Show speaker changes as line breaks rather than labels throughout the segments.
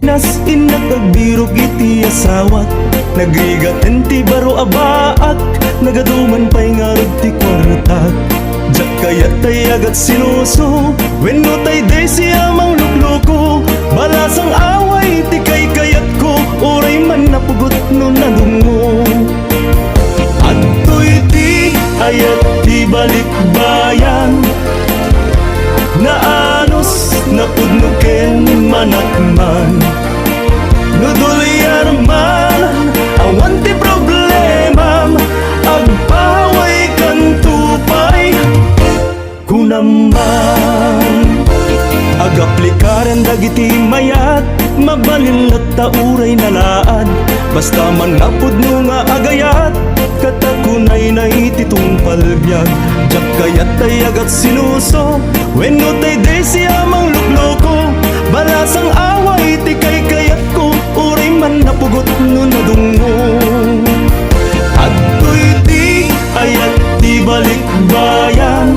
Nas inakagbirog iti asawat, nagrigaten ti baro abaak, nagaduman pa'y ngarag ti kwartak. Diyak kayat tay agat sinuso, wenno tay day siya mang lukloko. Balasang away ti kay kayat ko, oray man napugot no nadungo. At to'y ti ayat ti balikbayan, naanos napudnuken manakman. Nudulyan man awan ti problemam, agpaway kan tupay kunaman. Agaplikaran dagiti mayat, mabalin at tauray nalaan. Basta man napudno nga agayat, katakunay na ititong palbyag. Diyak kayat tay agat sinuso, wenno tay day siya mang lukloko. Balasang away ti kay kayat ko, uray man napugot no nadungo. At to'y ti ayat ti balikbayan,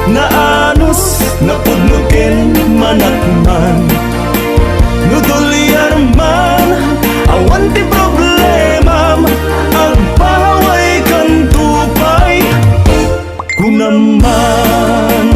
naanos napudnuken manakman. Nudulyan man awan ti problemam, agpaway kan tupay kunaman.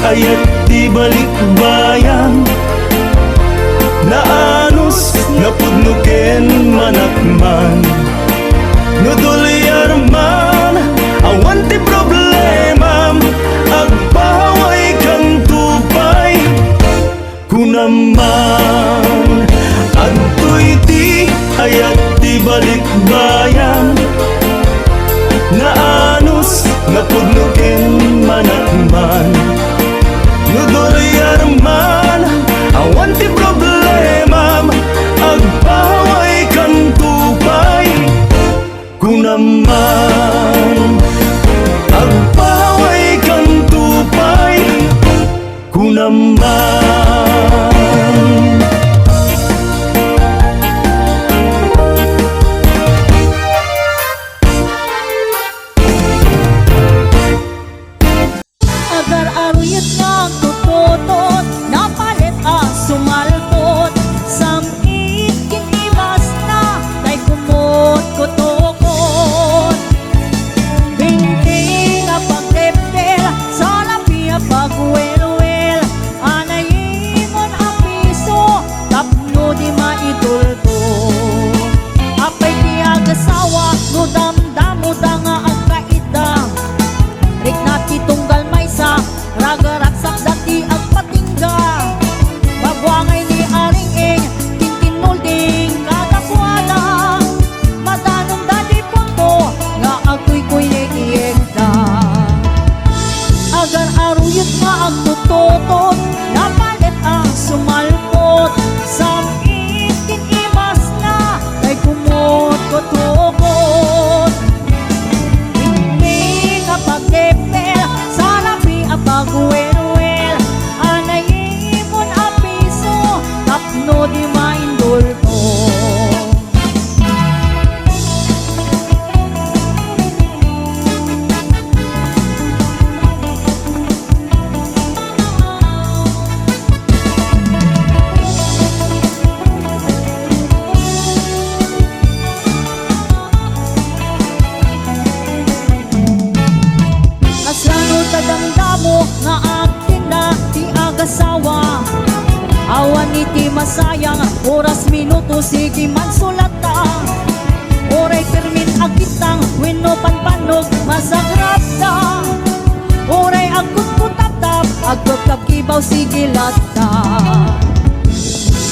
Ayat di balikbayan, naanos napudnuken manakman. Nudulyan man awan ti problemam, agpaway kang tupay kunaman. Adto'y ti ayat di balikbayan, naanos napudnuken manakman. Nudulyan man awan ti problemam, agpaway kan tupay kunaman. Agpaway kan tupay kunaman.
Agar-aruyot nga tututot, napalit sumalpot. Samit kinimas na, kay kumot kutokot. Binti nga pagteptel, sa lapi pagwelwel. Anayimon ang piso, tapno di maitulto. Apay tiyag asawa, no damdamo da nga ang kaitang. Rik na titunggal may sa ragaraksak dati ang patingga. Bagwangay ni aring-ing, tintinulding kadakwala. Matanong dati punto, nga agoy-goy ni da. Agar-aruyot nga ang tututot, napalit ang sumalpot. Samit kinimas na, kay kumot kutukot. Hindi nga pagdepel, sa labi pagwelwel. Anayimon ang piso, tapno di maindulto. Kaslano tadamdamo nga aktin na ti agasawa. Awan iti masayang, oras minuto sige man sulata. Oray permin agitang, wenno panpanog masagrap da. Oray agkutkutap-tap, agkagkagibaw sige lata.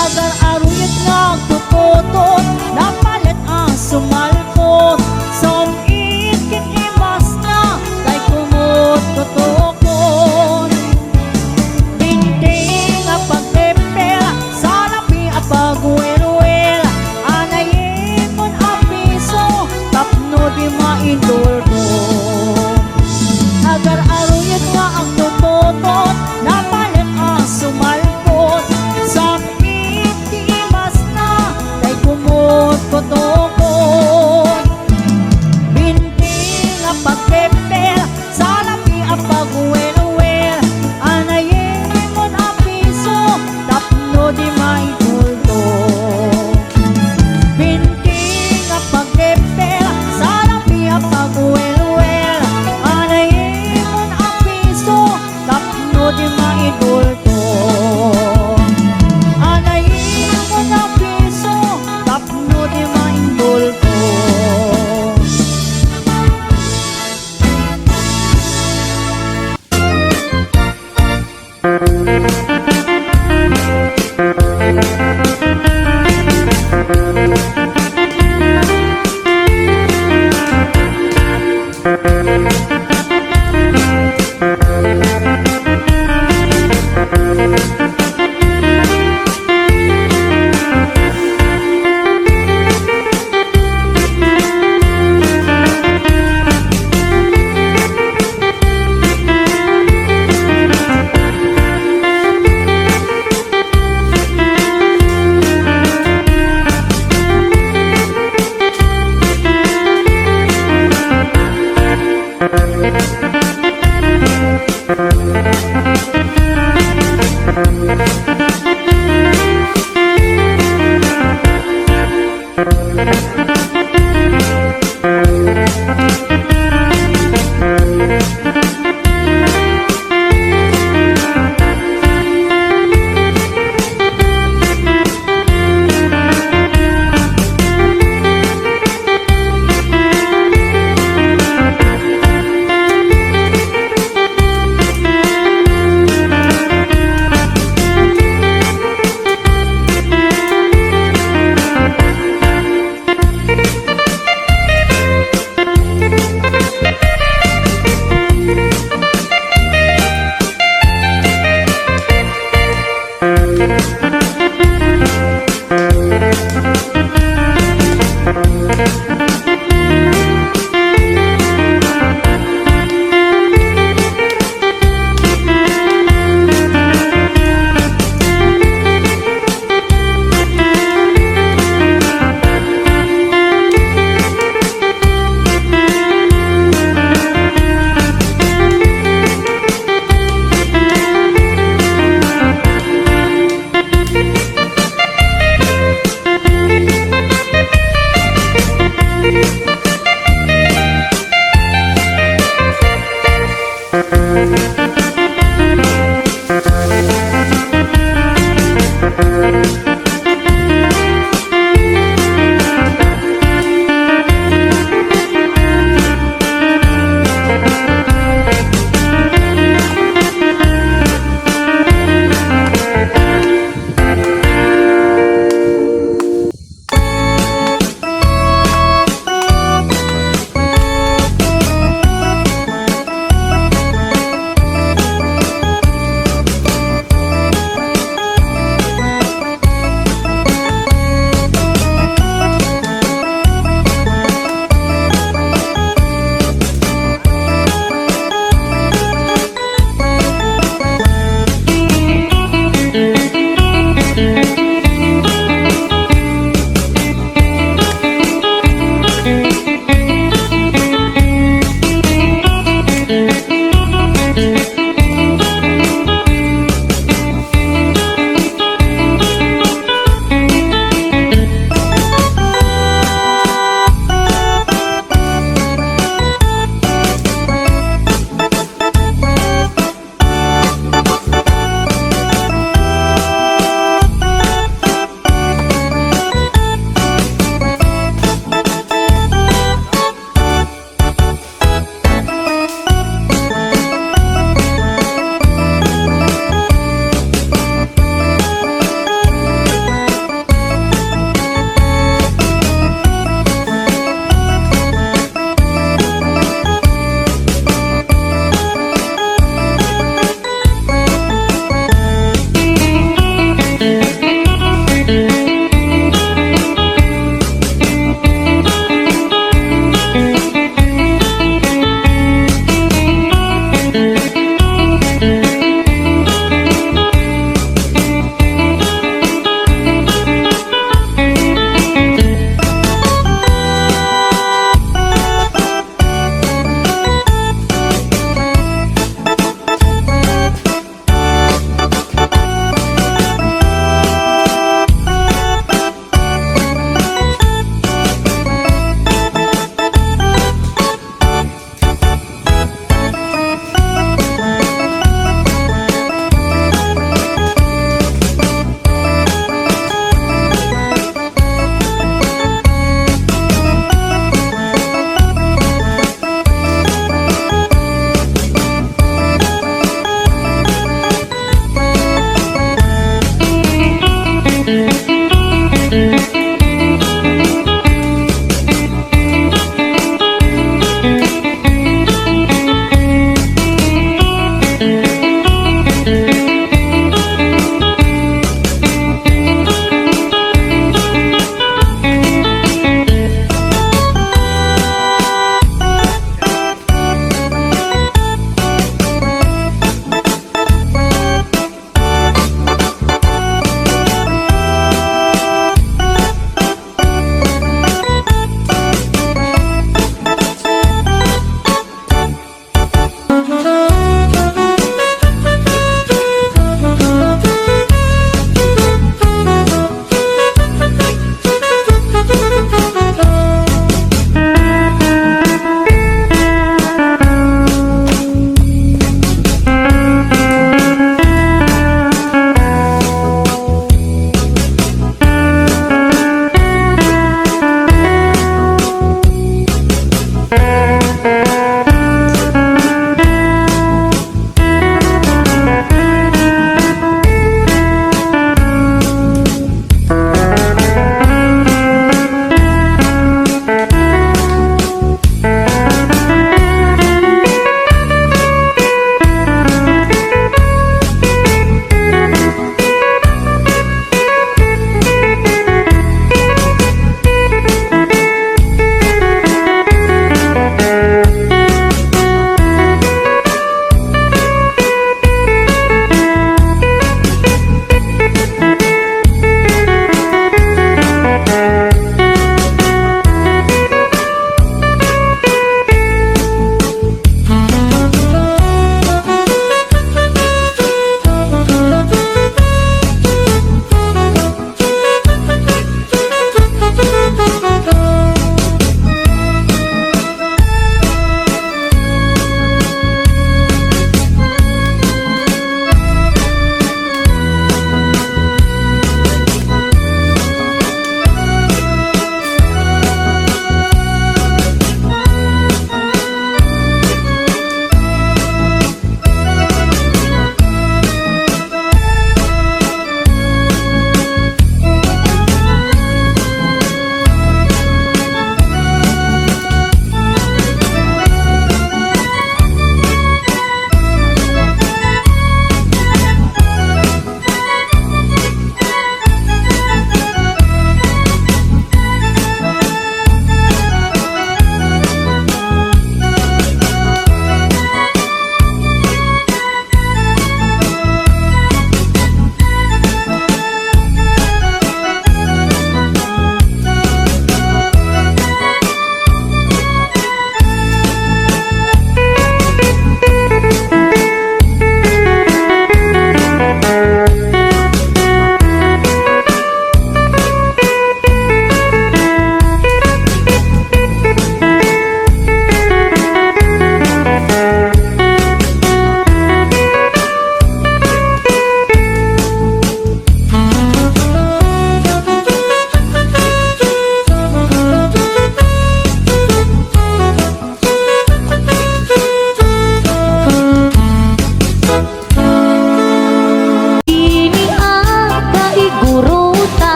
Agar-aruyot nga tututot, napalit sumalpot. Samit kinimas na, kay kumot kutokot. Hindi nga pagtepel, sa lapi pagwelwel. Anayimon ang piso, tapno di maindulto. Agar aruyot nga ang tututot, napalit ang sumalpot. Sakit tiimas na, tay kumot kotokot. Binti nga pagkepel, salapi ang pagwel-wel. Anayin mo na piso, tapno di maindulto. Binti nga pagkepel, salapi ang pagwel-wel. Anayin mo na piso, tapno di maindulto. Anayin mo na piso, tapno di maindulto.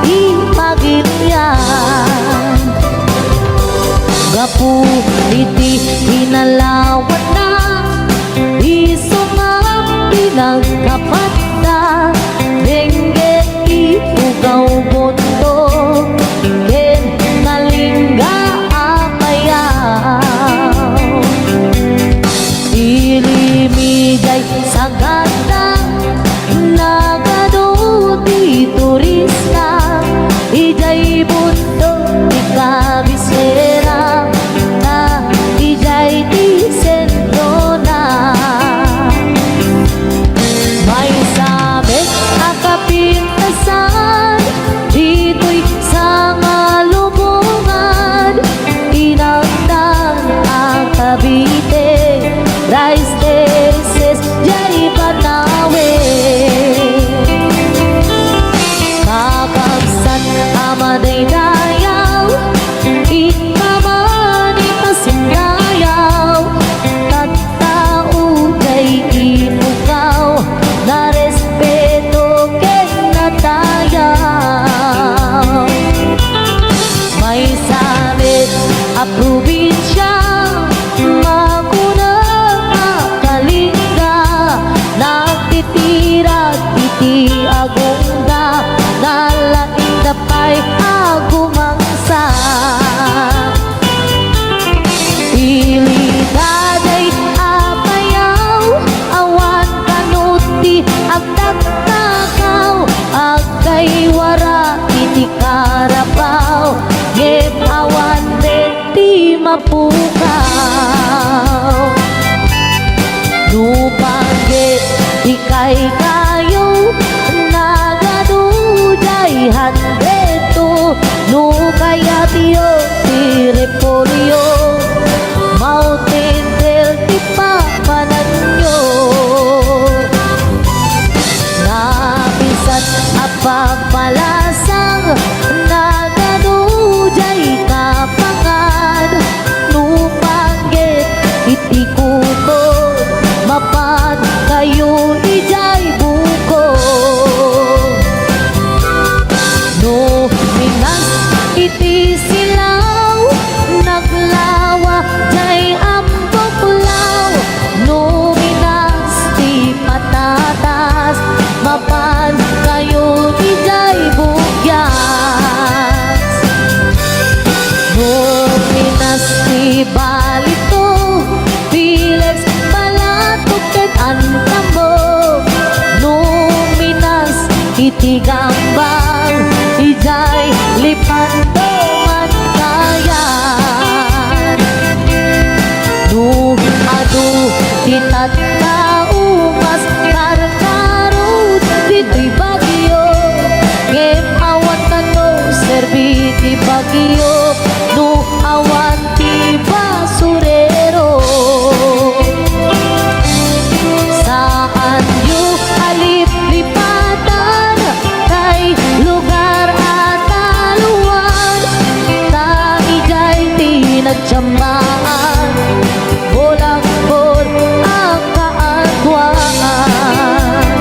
di pagilyan. Gapu iti hinalawan na, iso nga pinagkapat na, dengge ipugaw boto, ken nalingga amayaw. Ilimigay sa ganda, nagado di turista, ijay buntong di kabisera, na ijay di sentro na. May sabit akapintasan, dito'y sa ngalubungan, inagdan ang Cavite, rice terraces, jay Banawe. Kakabsat amaday dayaw, ikamani pasindayaw, tattao jay ipukaw, na respeto ken natayaw. May sabit a probinsya, magunang makalinga, nagtitira titi agungga, nalaing dapay agumangsa. Iligaday apayaw, awan kanuti agtaktakaw, agkay wara iti karabaw, ngem awan ti mapukaw. Nupangge ikay kayo, nagadujay handreto, nukaya tiyo ti repolyo, mountain del ti papananyo. Napisat apagpalasang, nagadujay kapangan, nupangge iti kukod, mapan kayo ijay buko. No minas iti silaw, naglawa jay amboklaw, no minas ti patatas, mapan kayo ijay bugyas. No minas ti balito, Pilex palatok ket antamo, no minas iti gambang, ijay lipanto man kayan. No adu titattao mas karkarot dito'y bagyo, ngem awan kano serbi ti bagyo, no awan ti basurero. Saan yu alip-lipatan, kay lugar at aluan, ta ijay ti nagtsamaan, bolak-bol ang kaadwaan.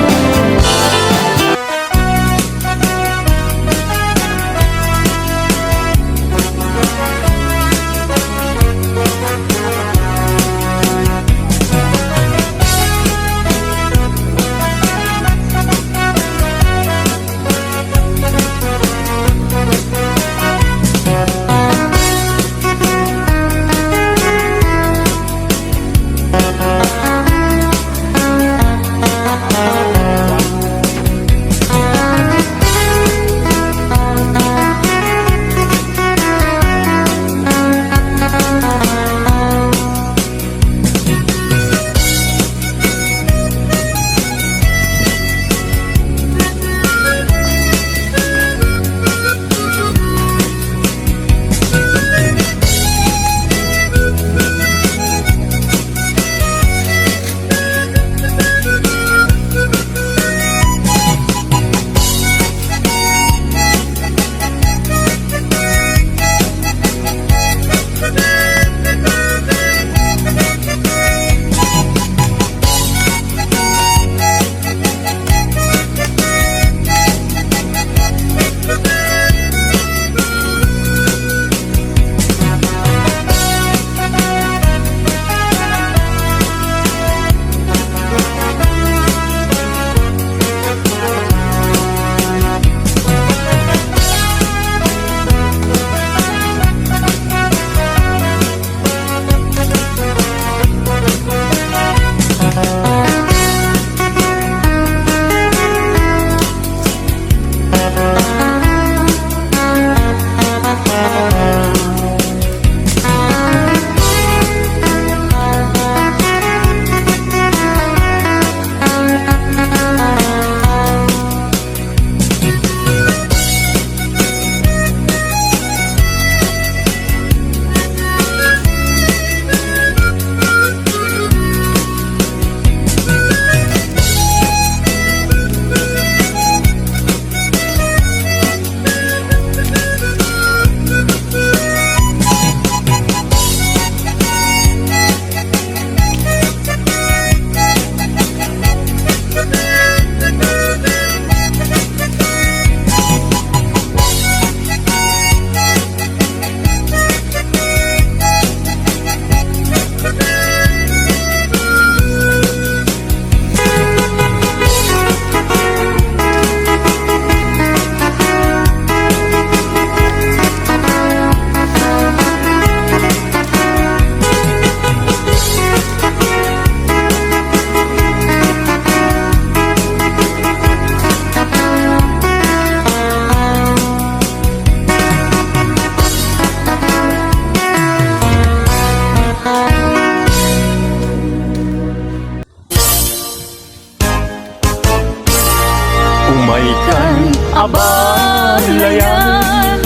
Abalayan.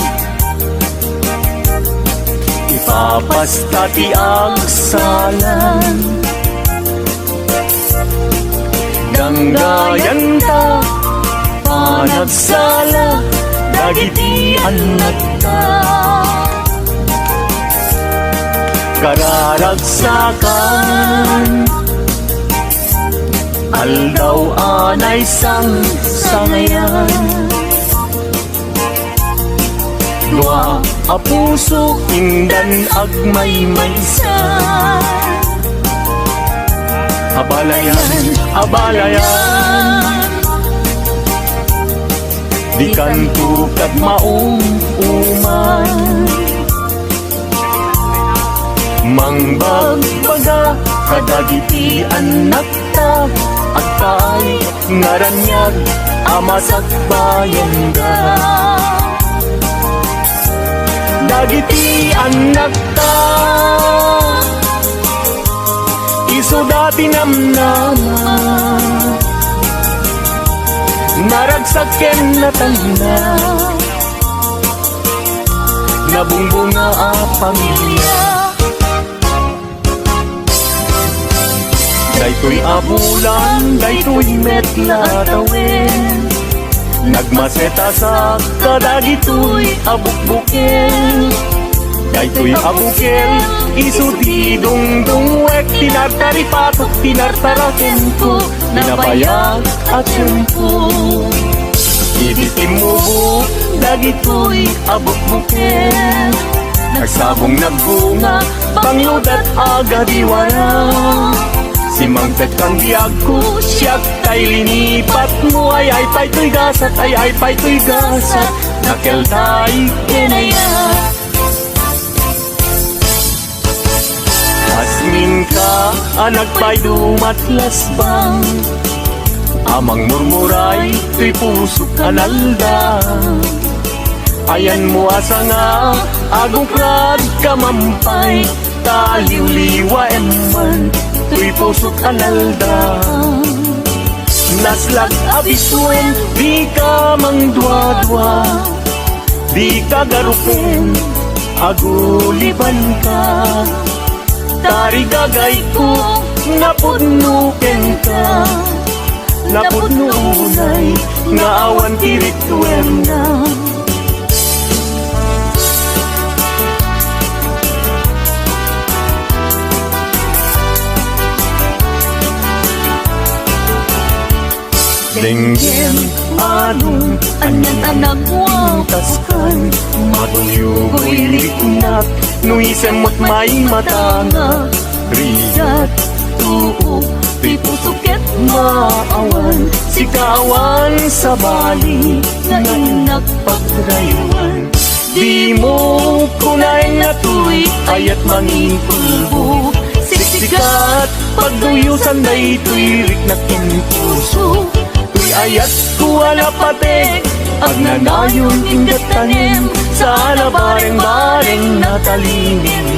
Ipapastati ang salan, danggayan ta panagsala, dagiti anak ta. Kararagsakan aldaw anay sang sangayan, dua a puso indan agmay maysa. Abalayan, abalayan, di kanto kad maong uman, mangbagbaga kadagiti anak ta, at tayo ngaranyag amasak bayan da. Dagiti anak ta iso dati namnama, naragsaken na tanda, nabungbunga a pamilya. Daytoy abulan, daytoy metla tawin, nagmaseta sa kadagitoy abukbukin. Daytoy abukel, iso di dungdungwek, tinartari patok, tinartaraken ko, nabayag at tempo. Ibitim mo buk, dagitoy abukbukin, nagsabong nagbunga, pangludat agadiwara. Si Mangtet kang diag ko, siyak tay linipat mo, ay pa'y gasat, ay pa'y gasat, nakel tay kinaya. Asmin ka, anak pa'y dumatlas bang, amang murmuray, tuy puso kanalda. Ayan mo asa nga, agong krad kamampay, taliw-liwa eman, tuy pusok analda. Naslag abisuen, di ka mangdwa-dwa, di ka garupen, aguliban ka. Tarigagay ko, napudnuken ka, napudnunay, nga awan tirituem na. Denggen anong anyan anak wataskan, matuyugoy riknak, nuisem mo't may matanga. Rigat, tuo, tuy pusuket maawan, sikawan sa bali, na inak pagrayuan. Di mo kunay na tuy, ayat mangipulbo, siksikat, pagduyusan day tuy riknakin puso. Ayat ko alapatek, ag nanayon ingat tanim, sa alabareng-bareng natalinin.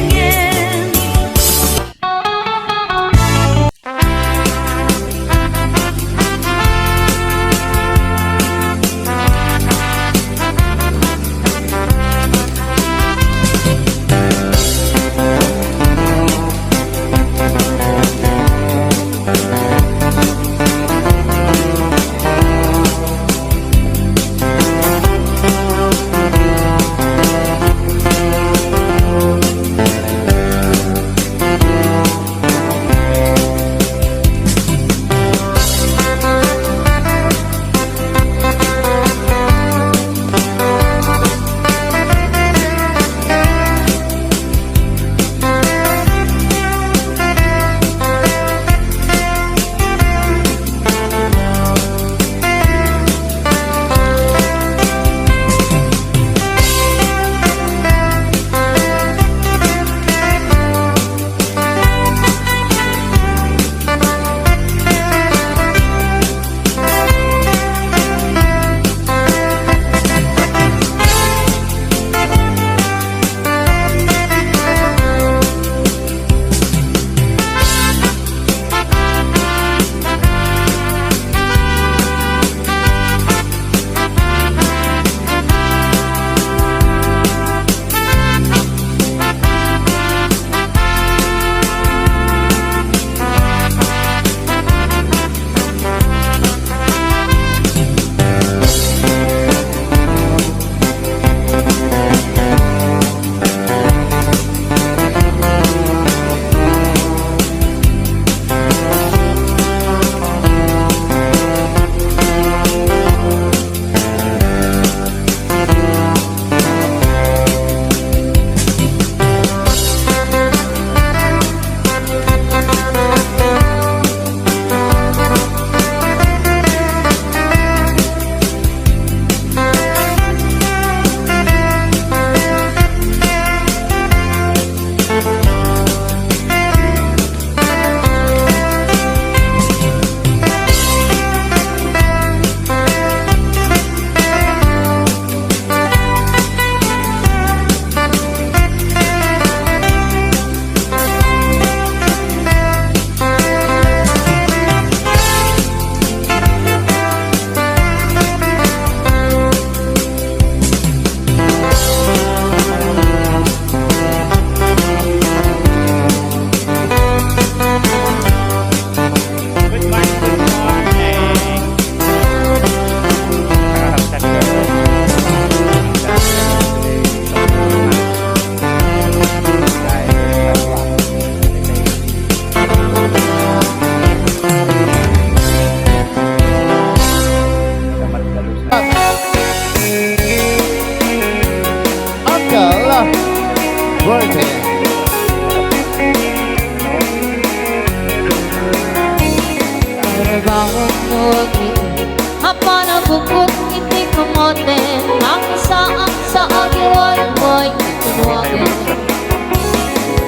Bawang nuwagin apa na bukod iti kamote ang isaang sa agiwan mo'y tinuwagin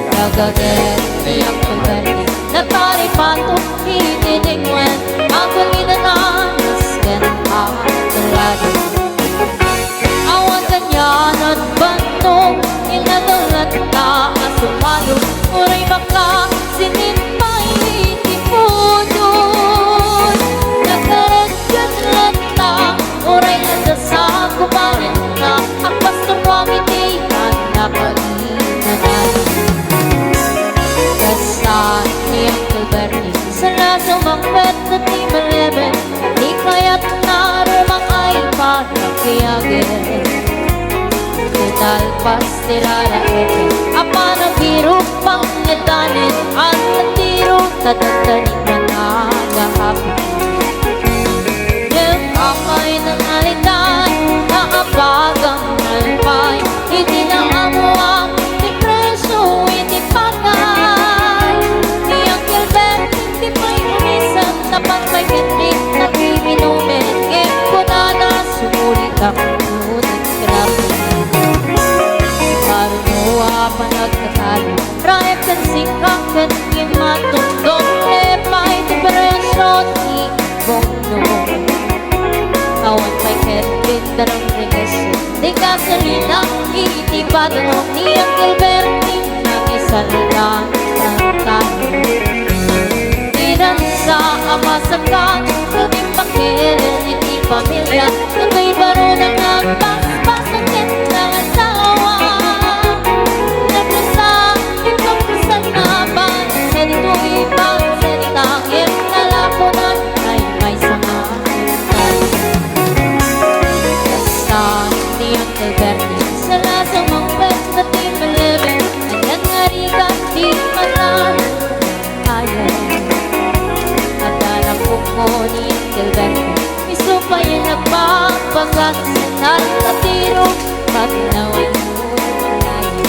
Nagaget niyang pagkari natari patok itinigwen ang panginanas ganang kalado awan ganyan at bantong inadalat na asumalo uray baka sinipay itipudon nagkaregyan lata uray nada sa kubarin na ang pastor wamitihan na kalinanan kasan niyang kalberni sa lasang makbet na di malebe di kaya't narumang ay panakiyagin Talpas tirara ete apa na biro pang netanin at natiro tatantanin ka na gahapon Nagkakay ng alitan naabagang nalpay hindi na amuang di preso hindi pagay di ang kilbet hindi pa'y umisan tapat may kitlik na kiminumin ngayon ko na nasulit ang ngunit grabe panagkatalo Raep kan sikang kan imatundong Lepay depresyon ibong no Awan pa'y ketkin darang regeso Di kasalinang itipatanong Niyang Gilberti Nagisalang tantano Iran sa amasakan Kuting pakilan iti pamilya Nagay baro na nagpaspasakin ng asawa sa lasang mangpet na di malebe Nanyang ngarigan di manan ayaw At alam ko ni Gilberto Iso pa yung nagpapagat sa nalatiro Pagnawan mo malayo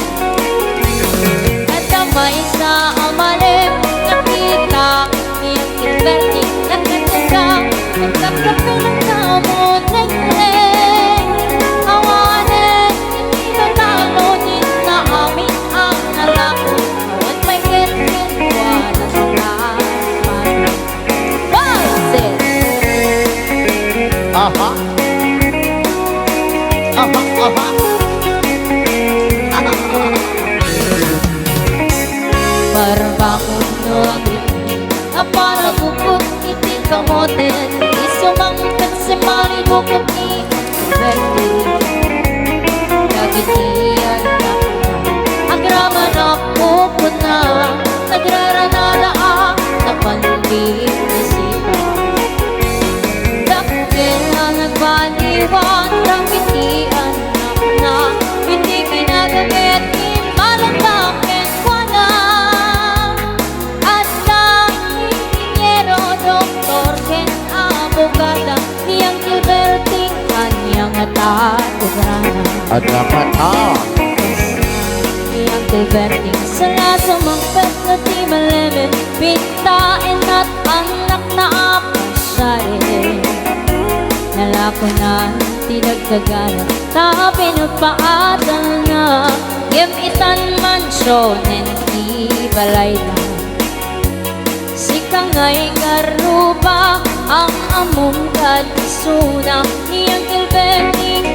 At kamay sa amalim Nakita ni Gilberto Nagkataga Nagkakapilang na mo nagteng Awanin Hindi matalo din na amin ang nalako Awan may ketkin Wala sa laman Balse
Aha. Aha, aha.
Parbangon no ang rin Apa na bukod iti kamote Isumang pensimali bukod ni Berti Nagitiyan na Agraman ako po na Nagraranala na panlinisita Dakil na nagbaliwan Rangitian na Hindi ginagamit Malalaking wala At ang ingeniero Doktor Ken Abogada Niyang Gilberti Kanyang atatugrana
At nakata.
Niyang Gilberti Sa lasang mangpet na di malebe Pintain at anak na apasyae Nalako na tinagdagana Tapi nagpaadal na Gemitan mansyonen di balay na Sikang ay karuba Ang among kadisuna Niyang Gilberti